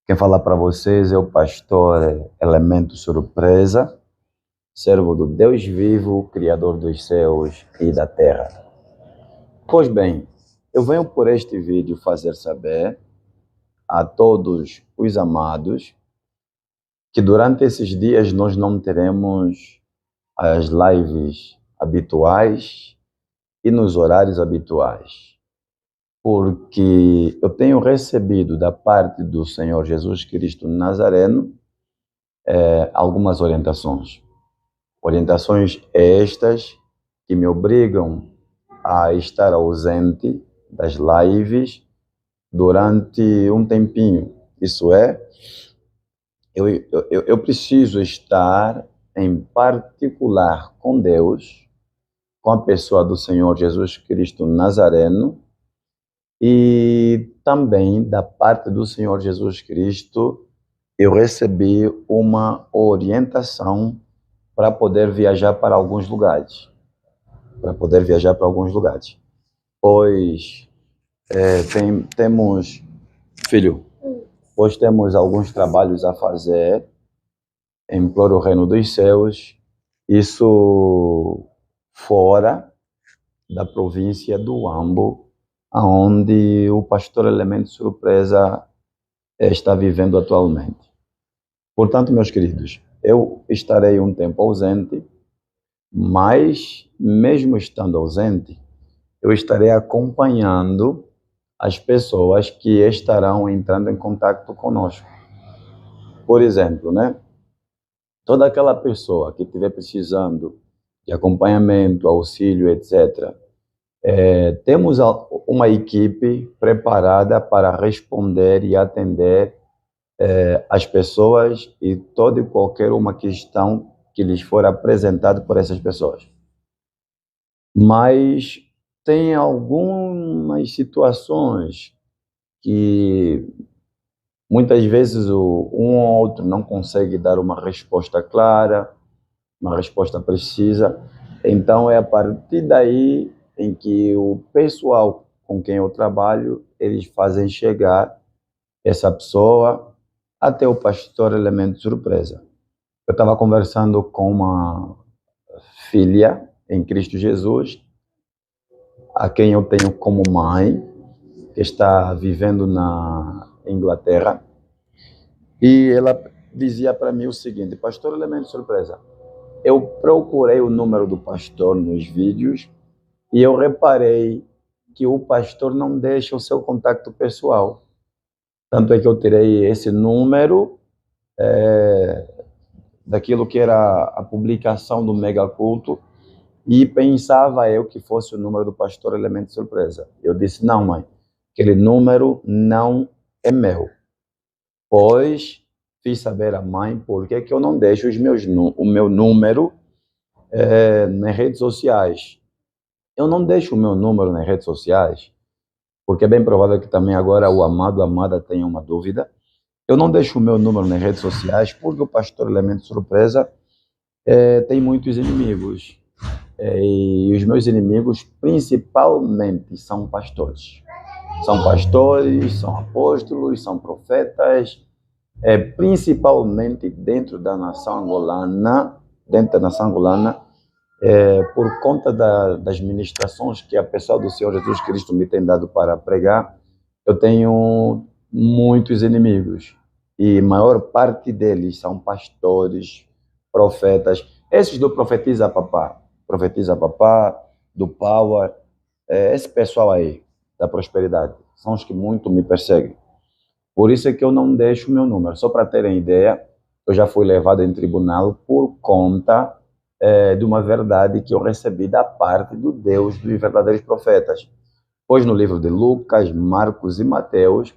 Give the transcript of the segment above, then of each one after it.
Quem fala para vocês é o pastor Elemento Surpresa, servo do Deus vivo, Criador dos céus e da terra. Pois bem, eu venho por este vídeo fazer saber a todos os amados que durante esses dias nós não teremos as lives habituais e nos horários habituais, porque eu tenho recebido da parte do Senhor Jesus Cristo Nazareno algumas orientações. Orientações estas que me obrigam a estar ausente das lives durante um tempinho. Isso é, eu preciso estar em particular com Deus, com a pessoa do Senhor Jesus Cristo Nazareno, e também da parte do Senhor Jesus Cristo eu recebi uma orientação para poder viajar para alguns lugares. Pois temos, filho, pois temos alguns trabalhos a fazer em prol do reino dos céus, isso fora da província do Ambo, onde o pastor Elemento Surpresa está vivendo atualmente. Portanto, meus queridos, eu estarei um tempo ausente, mas mesmo estando ausente, eu estarei acompanhando as pessoas que estarão entrando em contato conosco. Por exemplo, toda aquela pessoa que estiver precisando de acompanhamento, auxílio, etc., temos uma equipe preparada para responder e atender as pessoas e toda e qualquer uma questão que lhes for apresentada por essas pessoas. Mas tem algumas situações que muitas vezes um ou outro não consegue dar uma resposta clara, uma resposta precisa. Então é a partir daí em que o pessoal com quem eu trabalho, eles fazem chegar essa pessoa até o pastor Elemento Surpresa. Eu estava conversando com uma filha em Cristo Jesus, a quem eu tenho como mãe, que está vivendo na Inglaterra, e ela dizia para mim o seguinte: pastor Elemento Surpresa, eu procurei o número do pastor nos vídeos e eu reparei que o pastor não deixa o seu contato pessoal. Tanto é que eu tirei esse número daquilo que era a publicação do Mega Culto e pensava eu que fosse o número do pastor Elemento Surpresa. Eu disse: não, mãe, aquele número não é meu. Pois fiz saber à mãe por que eu não deixo o meu número nas redes sociais. Eu não deixo o meu número nas redes sociais porque é bem provável que também agora o amado, a amada tenha uma dúvida. Eu não deixo o meu número nas redes sociais porque o pastor Elemento Surpresa tem muitos inimigos. E os meus inimigos principalmente são pastores. São pastores, são apóstolos, são profetas, principalmente dentro da nação angolana, por conta das ministrações que a pessoa do Senhor Jesus Cristo me tem dado para pregar, eu tenho muitos inimigos e a maior parte deles são pastores, profetas, esses do Profetiza Papá, do Power, esse pessoal aí da prosperidade, são os que muito me perseguem. Por isso é que eu não deixo o meu número. Só para terem ideia, eu já fui levado em tribunal por conta de uma verdade que eu recebi da parte do Deus dos verdadeiros profetas. Pois no livro de Lucas, Marcos e Mateus,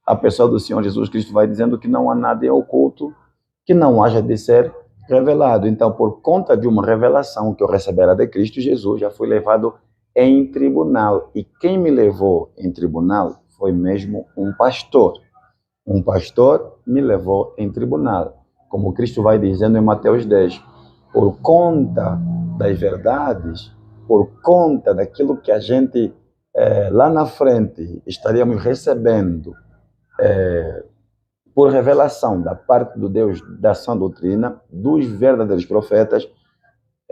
a pessoa do Senhor Jesus Cristo vai dizendo que não há nada em oculto que não haja de ser revelado. Então, por conta de uma revelação que eu recebera de Cristo Jesus, já fui levado em tribunal. E quem me levou em tribunal foi mesmo um pastor. Um pastor me levou em tribunal. Como Cristo vai dizendo em Mateus 10, por conta das verdades, por conta daquilo que a gente lá na frente estaríamos recebendo por revelação da parte do Deus da sã doutrina, dos verdadeiros profetas,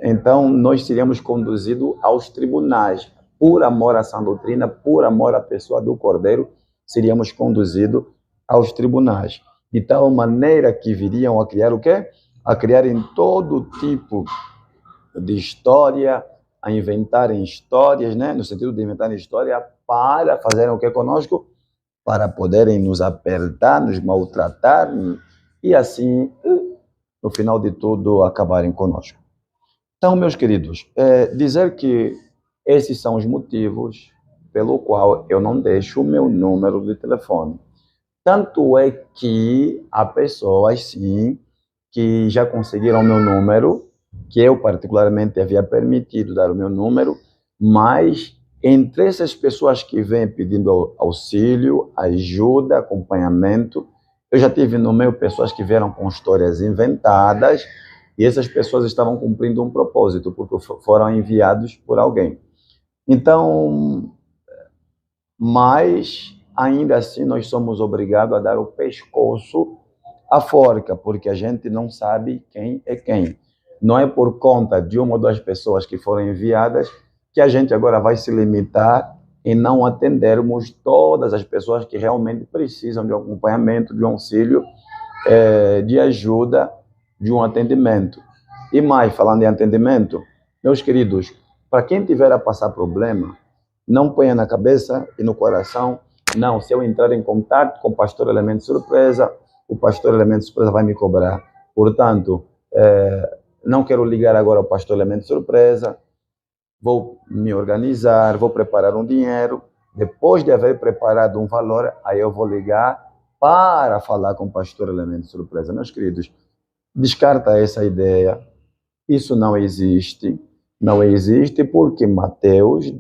então nós seríamos conduzidos aos tribunais. Por amor à sã doutrina, por amor à pessoa do Cordeiro, seríamos conduzidos aos tribunais. De tal maneira que viriam a criar o quê? A criarem todo tipo de história, a inventarem histórias, né? No sentido de inventarem história para fazerem o que conosco? Para poderem nos apertar, nos maltratar e assim, no final de tudo, acabarem conosco. Então, meus queridos, dizer que esses são os motivos pelo qual eu não deixo o meu número de telefone. Tanto é que há pessoas, sim, que já conseguiram o meu número, que eu particularmente havia permitido dar o meu número, mas entre essas pessoas que vêm pedindo auxílio, ajuda, acompanhamento, eu já tive no meio pessoas que vieram com histórias inventadas e essas pessoas estavam cumprindo um propósito, porque foram enviados por alguém. Então, mas ainda assim nós somos obrigados a dar o pescoço à forca, porque a gente não sabe quem é quem. Não é por conta de uma ou duas pessoas que foram enviadas que a gente agora vai se limitar em não atendermos todas as pessoas que realmente precisam de um acompanhamento, de um auxílio, de ajuda, de um atendimento. E mais, falando em atendimento, meus queridos, para quem tiver a passar problema, não ponha na cabeça e no coração, não, se eu entrar em contato com o pastor Elemento Surpresa, o pastor Elemento Surpresa vai me cobrar. Portanto, não quero ligar agora ao pastor Elemento Surpresa, vou me organizar, vou preparar um dinheiro, depois de haver preparado um valor, aí eu vou ligar para falar com o pastor Elemento Surpresa. Meus queridos, descarta essa ideia, isso não existe, não existe porque Mateus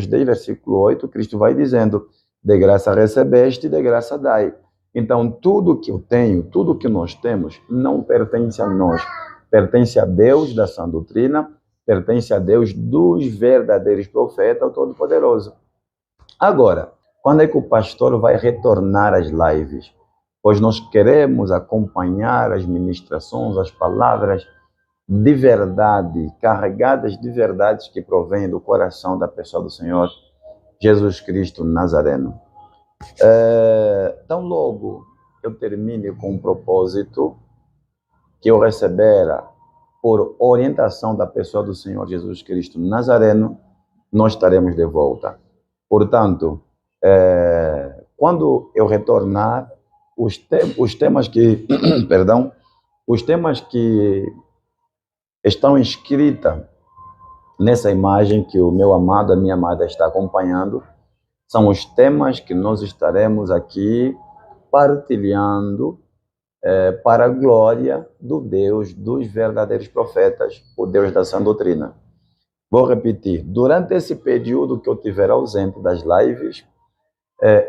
10, versículo 8, Cristo vai dizendo, de graça recebeste, de graça dai. Então, tudo que eu tenho, tudo que nós temos, não pertence a nós, pertence a Deus da sã doutrina, pertence a Deus dos verdadeiros profetas, o Todo-Poderoso. Agora, quando é que o pastor vai retornar às lives? Pois nós queremos acompanhar as ministrações, as palavras de verdade, carregadas de verdades que provêm do coração da pessoa do Senhor Jesus Cristo Nazareno. Tão logo eu termine com um propósito que eu recebera por orientação da pessoa do Senhor Jesus Cristo Nazareno, nós estaremos de volta. Portanto, quando eu retornar, os temas que, perdão, os temas que estão inscritos nessa imagem que o meu amado, a minha amada está acompanhando, são os temas que nós estaremos aqui partilhando para a glória do Deus dos verdadeiros profetas, o Deus da sã doutrina. Vou repetir, durante esse período que eu estiver ausente das lives,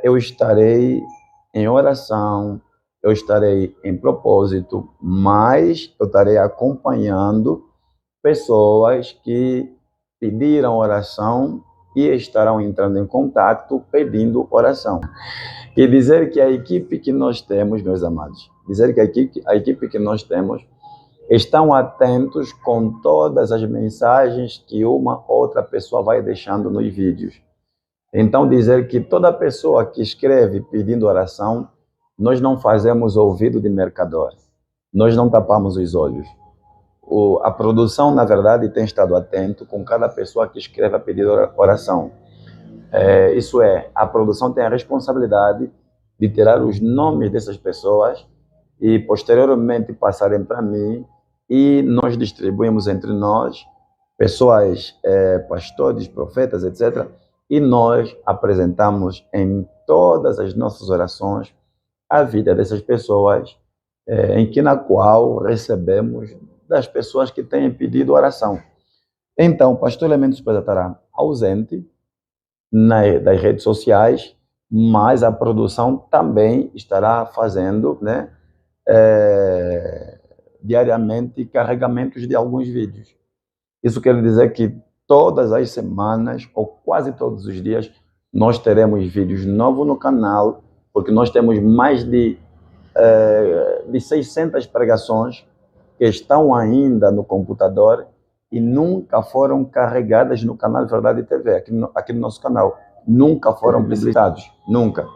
eu estarei em oração, eu estarei em propósito, mas eu estarei acompanhando pessoas que pediram oração e estarão entrando em contato pedindo oração. E dizer que a equipe que nós temos, meus amados, dizer que a equipe que nós temos estão atentos com todas as mensagens que uma outra pessoa vai deixando nos vídeos. Então, dizer que toda pessoa que escreve pedindo oração, nós não fazemos ouvido de mercador, nós não tapamos os olhos. A produção, na verdade, tem estado atento com cada pessoa que escreve a pedir oração. Isso é, a produção tem a responsabilidade de tirar os nomes dessas pessoas e posteriormente passarem para mim e nós distribuímos entre nós, pessoas, pastores, profetas, etc. E nós apresentamos em todas as nossas orações a vida dessas pessoas, na qual recebemos das pessoas que têm pedido oração. Então, o pastor Elemento Surpresa estará ausente das redes sociais, mas a produção também estará fazendo, né, diariamente carregamentos de alguns vídeos. Isso quer dizer que todas as semanas, ou quase todos os dias, nós teremos vídeos novos no canal, porque nós temos mais de de 600 pregações que estão ainda no computador e nunca foram carregadas no canal Verdade TV, aqui no nosso canal. Nunca foram publicados, nunca.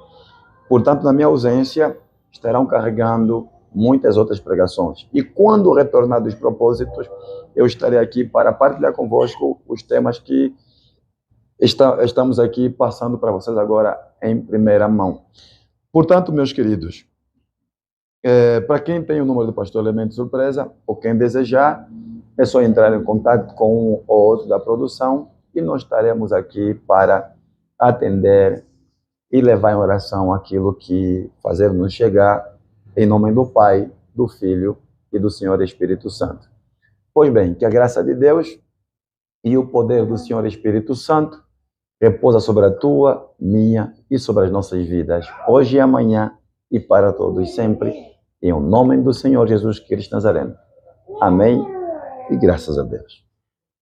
Portanto, na minha ausência, estarão carregando muitas outras pregações. E quando retornar dos propósitos, eu estarei aqui para partilhar convosco os temas que estamos aqui passando para vocês agora em primeira mão. Portanto, meus queridos, para quem tem o número do Pastor Elemento Surpresa, ou quem desejar, é só entrar em contato com um ou outro da produção e nós estaremos aqui para atender e levar em oração aquilo que fazer-nos chegar, em nome do Pai, do Filho e do Senhor Espírito Santo. Pois bem, que a graça de Deus e o poder do Senhor Espírito Santo repousa sobre a tua, minha e sobre as nossas vidas, hoje e amanhã e para todos sempre, em nome do Senhor Jesus Cristo Nazareno. Amém e graças a Deus.